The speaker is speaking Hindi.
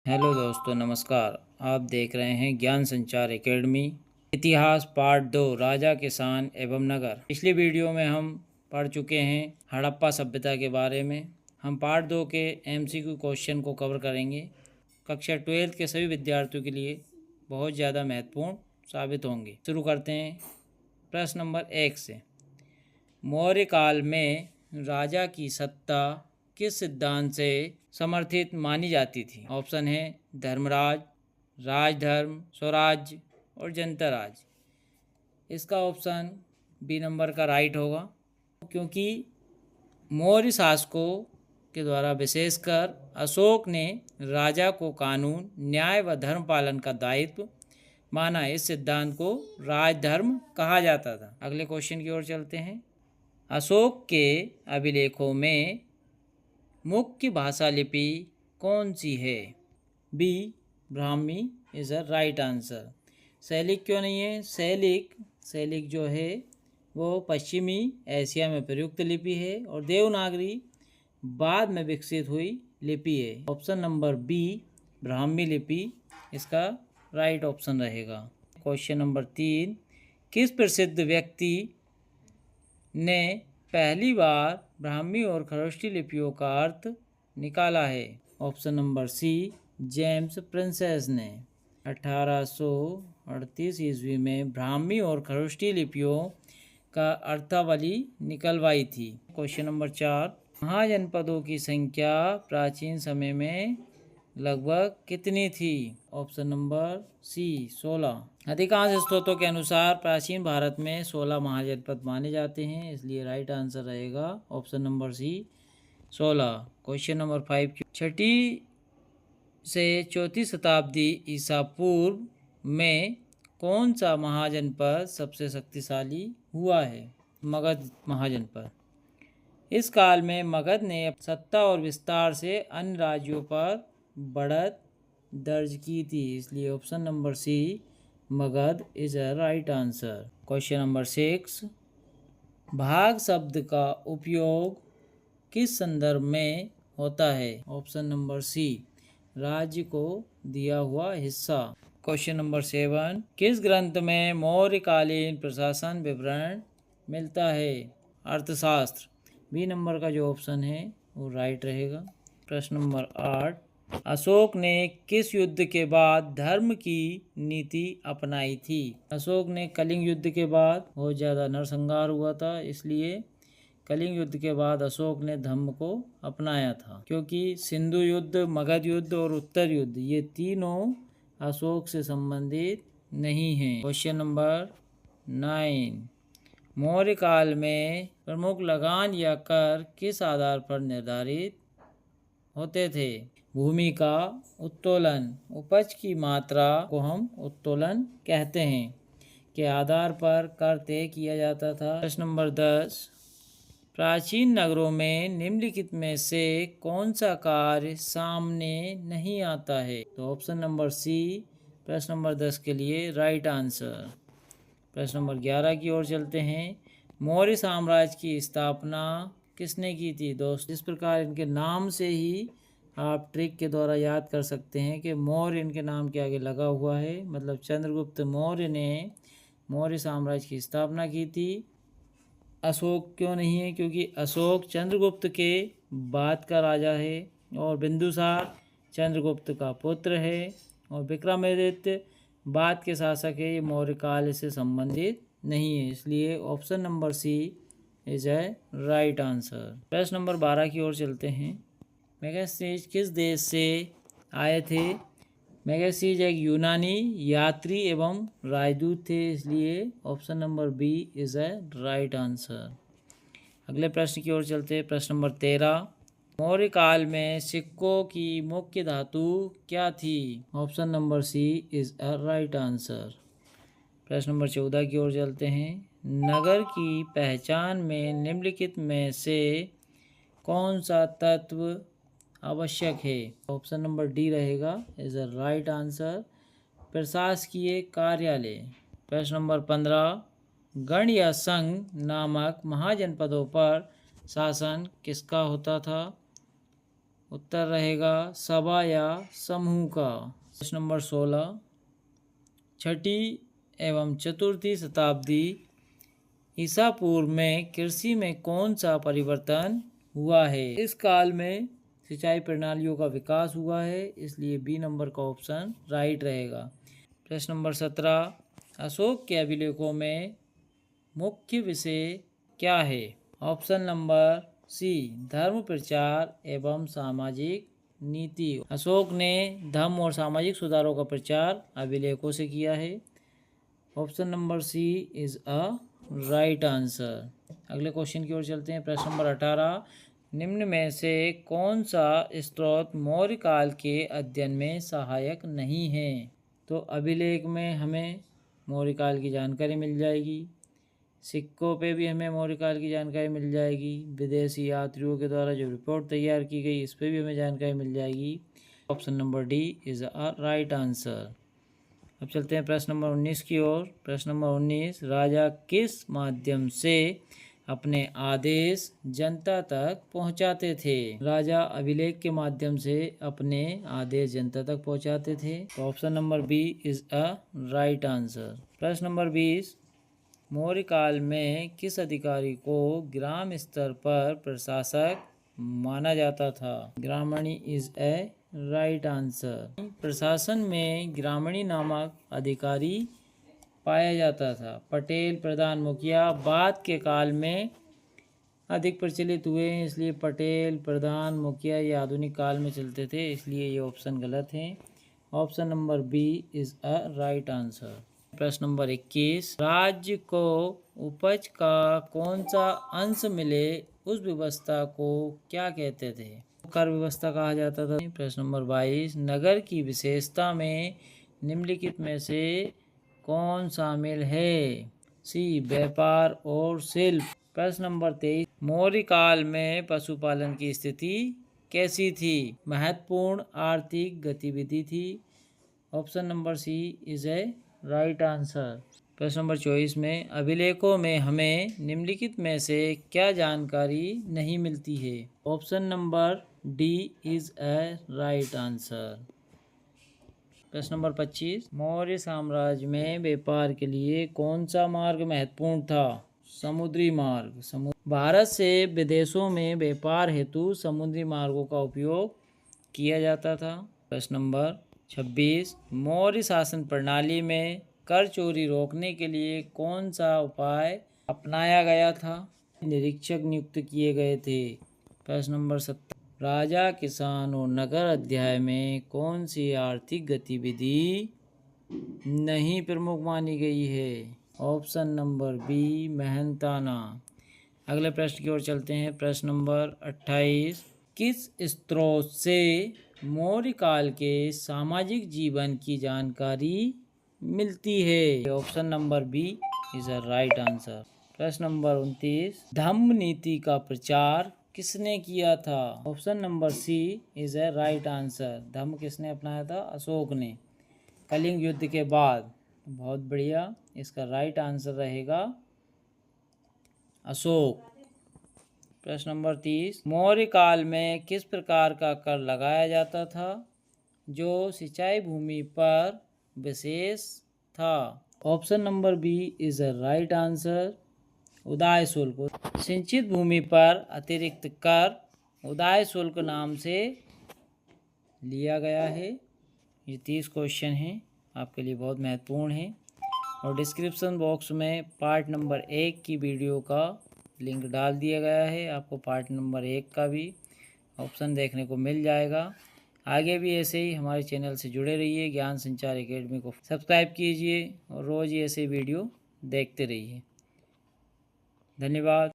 हेलो दोस्तों, नमस्कार। आप देख रहे हैं ज्ञान संचार एकेडमी। इतिहास पार्ट 2, राजा, किसान एवं नगर। पिछली वीडियो में हम पढ़ चुके हैं हड़प्पा सभ्यता के बारे में। हम पार्ट 2 के एमसीक्यू क्वेश्चन को कवर करेंगे। कक्षा 12 के सभी विद्यार्थियों के लिए बहुत ज़्यादा महत्वपूर्ण साबित होंगे। शुरू करते हैं प्रश्न नंबर 1 से। मौर्य काल में राजा की सत्ता किस सिद्धांत से समर्थित मानी जाती थी? ऑप्शन है धर्मराज, राजधर्म, स्वराज्य और जनता राज। इसका ऑप्शन बी नंबर का राइट होगा, क्योंकि मौर्य शासकों के द्वारा विशेषकर अशोक ने राजा को कानून, न्याय व धर्म पालन का दायित्व माना। इस सिद्धांत को राजधर्म कहा जाता था। अगले क्वेश्चन की ओर चलते हैं। अशोक के अभिलेखों में मुख्य भाषा लिपि कौन सी है? B Brahmi is a right answer. शैलिक क्यों नहीं है? शैलिक जो है वो पश्चिमी एशिया में प्रयुक्त लिपि है और देवनागरी बाद में विकसित हुई लिपि है। ऑप्शन नंबर बी ब्राह्मी लिपि इसका राइट ऑप्शन रहेगा। क्वेश्चन नंबर 3, किस प्रसिद्ध व्यक्ति ने पहली बार ब्राह्मी और खरोष्ठी लिपियों का अर्थ निकाला है? Option number C James Prinsep ने 1838 ईस्वी में ब्राह्मी और खरोष्ठी लिपियों का अर्थावली निकलवाई थी। क्वेश्चन नंबर 4, महाजनपदों की संख्या प्राचीन समय में लगभग कितनी थी? Option number C 16। अधिकांश स्रोतों के अनुसार प्राचीन भारत में 16 महाजनपद माने जाते हैं, इसलिए राइट आंसर रहेगा option number C 16। Question number 5, छठी से चौथी शताब्दी ईसा पूर्व में कौन सा महाजनपद सबसे शक्तिशाली हुआ है? मगध महाजनपद। इस काल में मगध ने सत्ता और विस्तार से अन्य राज्यों पर बढ़त दर्ज की थी, इसलिए option number C Magadh is a right answer. Question number 6, भाग शब्द का उपयोग किस संदर्भ में होता है? ऑप्शन नंबर सी राज्य को दिया हुआ हिस्सा। क्वेश्चन नंबर 7, किस ग्रंथ में मौर्यकालीन प्रशासन विवरण मिलता है? अर्थशास्त्र। बी नंबर का जो ऑप्शन है वो राइट रहेगा। प्रश्न नंबर 8, अशोक ने किस युद्ध के बाद धर्म की नीति अपनाई थी? अशोक ने कलिंग युद्ध के बाद बहुत ज़्यादा नरसंहार हुआ था, इसलिए कलिंग युद्ध के बाद अशोक ने धर्म को अपनाया था, क्योंकि सिंधु युद्ध, मगध युद्ध और उत्तर युद्ध ये तीनों अशोक से संबंधित नहीं हैं। क्वेश्चन नंबर 9, मौर्य काल में प्रमुख लगान या कर किस आधार पर निर्धारित होते थे? भूमि का उत्तोलन, उपज की मात्रा को हम उत्तोलन कहते हैं, के आधार पर कर तय किया जाता था। प्रश्न नंबर 10, प्राचीन नगरों में निम्नलिखित में से कौन सा कार्य सामने नहीं आता है? तो ऑप्शन नंबर सी प्रश्न नंबर 10 के लिए राइट आंसर। प्रश्न नंबर 11 की ओर चलते हैं। मौर्य साम्राज्य की स्थापना किसने की थी? दोस्त, इस प्रकार इनके नाम से ही आप ट्रिक के द्वारा याद कर सकते हैं कि मौर्य इनके नाम के आगे लगा हुआ है, मतलब चंद्रगुप्त मौर्य ने मौर्य साम्राज्य की स्थापना की थी। अशोक क्यों नहीं है? क्योंकि अशोक चंद्रगुप्त के बाद का राजा है और बिंदुसार चंद्रगुप्त का पुत्र है और विक्रमादित्य बाद के शासक है, ये मौर्य काल से संबंधित नहीं है, इसलिए option number C is a right answer. प्रश्न नंबर 12 की ओर चलते हैं। मेगास्थनीज किस देश से आए थे? मेगास्थनीज एक यूनानी यात्री एवं राजदूत थे, इसलिए option number B is a right answer. अगले प्रश्न की ओर चलते हैं। प्रश्न नंबर 13, मौर्य काल में सिक्कों की मुख्य धातु क्या थी? Option number C is a right answer. प्रश्न नंबर 14 की ओर चलते हैं। नगर की पहचान में निम्नलिखित में से कौन सा तत्व आवश्यक है? ऑप्शन नंबर डी रहेगा इज अ राइट आंसर। प्रशासकीय कार्यालय। प्रश्न नंबर 15, गण या संघ नामक महाजनपदों पर शासन किसका होता था? उत्तर रहेगा सभा या समूह का। प्रश्न नंबर 16, छठी एवं चतुर्थी शताब्दी ईसा पूर्व में कृषि में कौन सा परिवर्तन हुआ है? इस काल में सिंचाई प्रणालियों का विकास हुआ है, इसलिए बी नंबर का ऑप्शन राइट रहेगा। प्रश्न नंबर 17, अशोक के अभिलेखों में मुख्य विषय क्या है? ऑप्शन नंबर सी, धर्म प्रचार एवं सामाजिक नीति। अशोक ने धर्म और सामाजिक सुधारों का प्रचार अभिलेखों से किया है। Option number C is a right answer. अगले क्वेश्चन की ओर चलते हैं। प्रश्न नंबर 18, निम्न में से कौन सा स्रोत मौर्य काल के अध्ययन में सहायक नहीं है? तो अभिलेख में हमें मौर्य काल की जानकारी मिल जाएगी, सिक्कों पे भी हमें मौर्य काल की जानकारी मिल जाएगी, विदेशी यात्रियों के द्वारा जो रिपोर्ट तैयार की गई इस पे भी हमें जानकारी मिल जाएगी। Option number D is a right answer. अब चलते हैं प्रश्न नंबर 19 की ओर। प्रश्न नंबर 19, राजा किस माध्यम से अपने आदेश जनता तक पहुंचाते थे? राजा अभिलेख के माध्यम से अपने आदेश जनता तक पहुंचाते थे। तो option number B is a right answer. प्रश्न नंबर 20, मौर्य काल में किस अधिकारी को ग्राम स्तर पर प्रशासक माना जाता था? Gramin is a right answer. प्रशासन में ग्रामणी नामक अधिकारी पाया जाता था। पटेल प्रधान मुखिया बाद के काल में अधिक प्रचलित हुए हैं, इसलिए पटेल प्रधान मुखिया ये आधुनिक काल में चलते थे, इसलिए ये ऑप्शन गलत हैं। Option number B is a right answer. प्रश्न नंबर 21, राज्य को उपज का कौन सा अंश मिले उस व्यवस्था को क्या कहते थे? कर व्यवस्था कहा जाता था। प्रश्न नंबर 22, नगर की विशेषता में निम्नलिखित में से कौन शामिल है? सी, व्यापार और शिल्प। प्रश्न नंबर 23, मौर्य काल में पशुपालन की स्थिति कैसी थी? महत्वपूर्ण आर्थिक गतिविधि थी। Option number C is a right answer. प्रश्न नंबर 24 में अभिलेखों में हमें निम्नलिखित में से क्या जानकारी नहीं मिलती है? Option number D is a right answer. प्रश्न नंबर 25, मौर्य साम्राज्य में व्यापार के लिए कौन सा मार्ग महत्वपूर्ण था? समुद्री मार्ग। भारत से विदेशों में व्यापार हेतु समुद्री मार्गों का उपयोग किया जाता था। प्रश्न नंबर 26, मौर्य शासन प्रणाली में कर चोरी रोकने के लिए कौन सा उपाय अपनाया गया था? निरीक्षक नियुक्त किए गए थे। प्रश्न नंबर 17, राजा किसान और नगर अध्याय में कौन सी आर्थिक गतिविधि नहीं प्रमुख मानी गई है? ऑप्शन नंबर बी, मेहनताना। अगले प्रश्न की ओर चलते हैं। प्रश्न नंबर 28, किस स्रोत से मौर्य काल के सामाजिक जीवन की जानकारी मिलती है? Option number B is a right answer. प्रश्न नंबर 29, धम्म नीति का प्रचार किसने किया था? Option number C is a right answer. धम्म किसने अपनाया था? अशोक ने, कलिंग युद्ध के बाद। बहुत बढ़िया, इसका राइट आंसर रहेगा अशोक। प्रश्न नंबर 30, मौर्य काल में किस प्रकार का कर लगाया जाता था जो सिंचाई भूमि पर विशेष था? Option number B is a right answer. उदाय शुल्क। सिंचित भूमि पर अतिरिक्त कर उदाय शुल्क नाम से लिया गया है। ये 30 क्वेश्चन हैं, आपके लिए बहुत महत्वपूर्ण है। और डिस्क्रिप्शन बॉक्स में पार्ट नंबर 1 की वीडियो का लिंक डाल दिया गया है, आपको पार्ट नंबर 1 का भी ऑप्शन देखने को मिल जाएगा। आगे भी ऐसे ही हमारे चैनल से जुड़े रहिए। ज्ञान संचार एकेडमी को सब्सक्राइब कीजिए और रोज़ ऐसे वीडियो देखते रहिए। धन्यवाद।